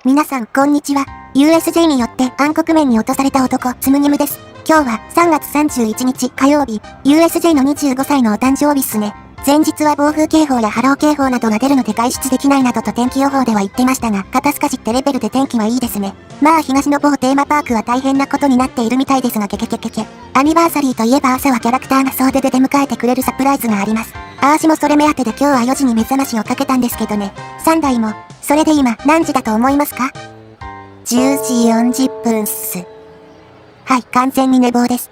皆さん、こんにちは。USJ によって暗黒面に落とされた男、つむにむです。今日は3月31日火曜日、USJ の25歳のお誕生日っすね。前日は暴風警報や波浪警報などが出るので外出できないなどと天気予報では言ってましたが、肩透かしってレベルで天気はいいですね。まあ東の某テーマパークは大変なことになっているみたいですがケケケケケ。アニバーサリーといえば朝はキャラクターが総出で出迎えてくれるサプライズがあります。私もそれ目当てで今日は4時に目覚ましをかけたんですけどね。3台も。それで今何時だと思いますか？ 10時40分っす。はい、完全に寝坊です。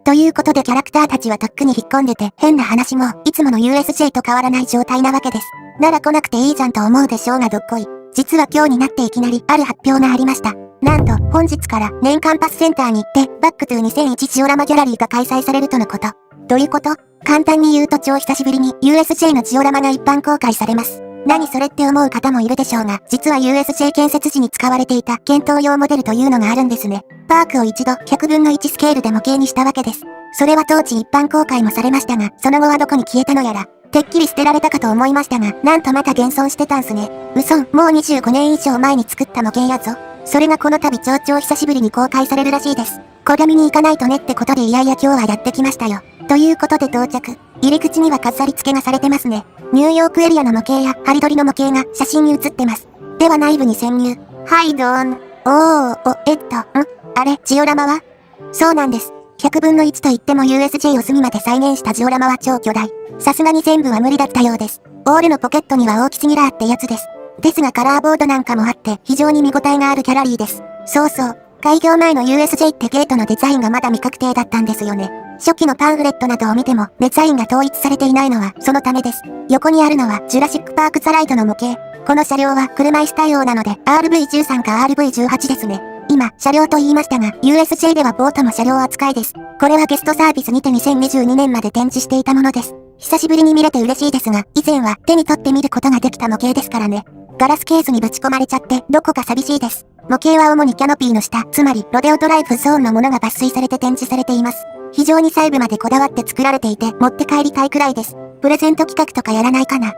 ということでキャラクターたちはとっくに引っ込んでて変な話もいつもの USJ と変わらない状態なわけです。なら来なくていいじゃんと思うでしょうがどっこい。実は今日になっていきなりある発表がありました。なんと本日から年間パスセンターに行ってバックトゥ2001ジオラマギャラリーが開催されるとのこと。どういうこと？簡単に言うと超久しぶりに USJ のジオラマが一般公開されます。何それって思う方もいるでしょうが、実は USJ 建設時に使われていた検討用モデルというのがあるんですね。パークを一度100分の1スケールで模型にしたわけです。それは当時一般公開もされましたが、その後はどこに消えたのやら、てっきり捨てられたかと思いましたが、なんとまた現存してたんすね。嘘、もう25年以上前に作った模型やぞ。それがこの度超久しぶりに公開されるらしいです。これ見に行かないとねってことでいやいや今日はやってきましたよ。ということで到着。入り口には飾り付けがされてますね。ニューヨークエリアの模型やハリドリの模型が写真に写ってます。では内部に潜入。はいどーん。あれ、ジオラマは？そうなんです。100分の1と言っても USJ を隅まで再現したジオラマは超巨大。さすがに全部は無理だったようです。オールのポケットには大きすぎらーってやつです。ですがカラーボードなんかもあって非常に見応えがあるギャラリーです。そうそう。開業前の USJ ってゲートのデザインがまだ未確定だったんですよね。初期のパンフレットなどを見てもデザインが統一されていないのはそのためです。横にあるのはジュラシックパークザライドの模型。この車両は車椅子対応なので RV13 か RV18 ですね。今、車両と言いましたが、USJ ではボートの車両扱いです。これはゲストサービスにて2022年まで展示していたものです。久しぶりに見れて嬉しいですが、以前は手に取って見ることができた模型ですからね。ガラスケースにぶち込まれちゃってどこか寂しいです。模型は主にキャノピーの下、つまりロデオドライブゾーンのものが抜粋されて展示されています。非常に細部までこだわって作られていて持って帰りたいくらいです。プレゼント企画とかやらないかな。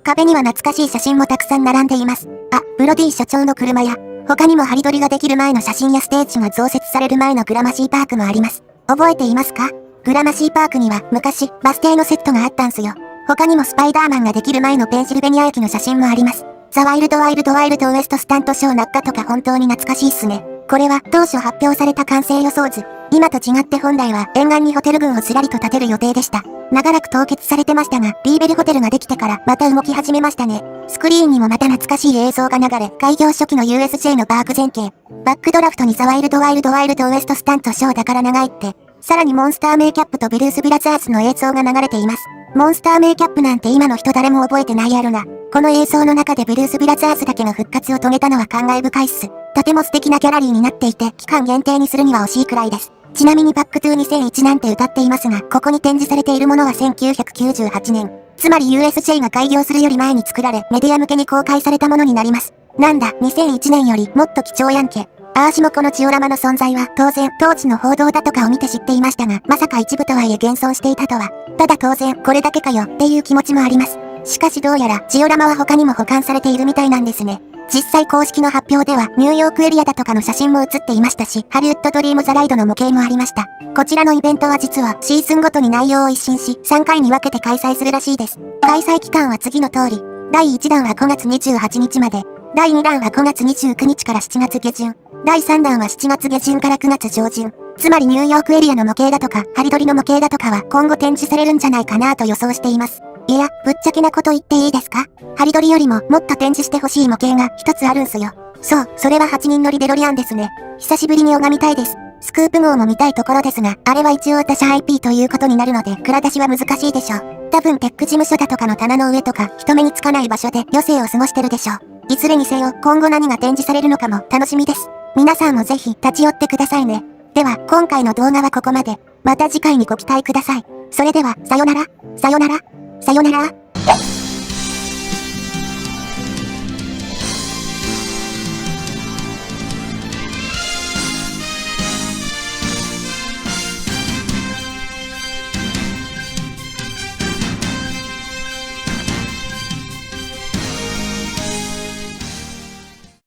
壁には懐かしい写真もたくさん並んでいます。あ、ブロディ所長の車や、他にもハリドリができる前の写真やステージが増設される前のグラマシーパークもあります。覚えていますか？グラマシーパークには昔バス停のセットがあったんすよ。他にもスパイダーマンができる前のペンシルベニア駅の写真もあります。ザワイルドワイルドワイルドウエストスタントショーナッカとか本当に懐かしいっすね。これは当初発表された完成予想図。今と違って本来は沿岸にホテル群をすらりと建てる予定でした。長らく凍結されてましたが、リーベルホテルができてからまた動き始めましたね。スクリーンにもまた懐かしい映像が流れ、開業初期の USJ のパーク全景。バックドラフトにザワイルドワイルドワイルドウエストスタントショーだから長いって。さらにモンスターメイキャップとブルース・ブラザーズの映像が流れています。モンスターメイキャップなんて今の人誰も覚えてないやろな。この映像の中でブルース・ブラザーズだけが復活を遂げたのは感慨深いっす。とても素敵なギャラリーになっていて、期間限定にするには惜しいくらいです。ちなみにバックトゥ2001なんて歌っていますが、ここに展示されているものは1998年。つまり USJ が開業するより前に作られ、メディア向けに公開されたものになります。なんだ、2001年よりもっと貴重やんけ。私もこのジオラマの存在は当然当時の報道だとかを見て知っていましたが、まさか一部とはいえ現存していたとは。ただ当然これだけかよっていう気持ちもあります。しかしどうやらジオラマは他にも保管されているみたいなんですね。実際公式の発表ではニューヨークエリアだとかの写真も写っていましたし、ハリウッドドリームザライドの模型もありました。こちらのイベントは実はシーズンごとに内容を一新し、3回に分けて開催するらしいです。開催期間は次の通り。第1弾は5月28日まで。第2弾は5月29日から7月下旬。第3弾は7月下旬から9月上旬。つまりニューヨークエリアの模型だとか、ハリドリの模型だとかは今後展示されるんじゃないかなと予想しています。いや、ぶっちゃけなこと言っていいですか？ハリドリよりももっと展示してほしい模型が一つあるんすよ。そう、それは8人乗りデロリアンですね。久しぶりに拝みたいです。スクープ号も見たいところですが、あれは一応他社 IP ということになるので、蔵出しは難しいでしょう。多分テック事務所だとかの棚の上とか、人目につかない場所で余生を過ごしてるでしょう。いずれにせよ、今後何が展示されるのかも楽しみです。皆さんもぜひ立ち寄ってくださいね。では、今回の動画はここまで。また次回にご期待ください。それでは、さよなら、さよなら、さよなら。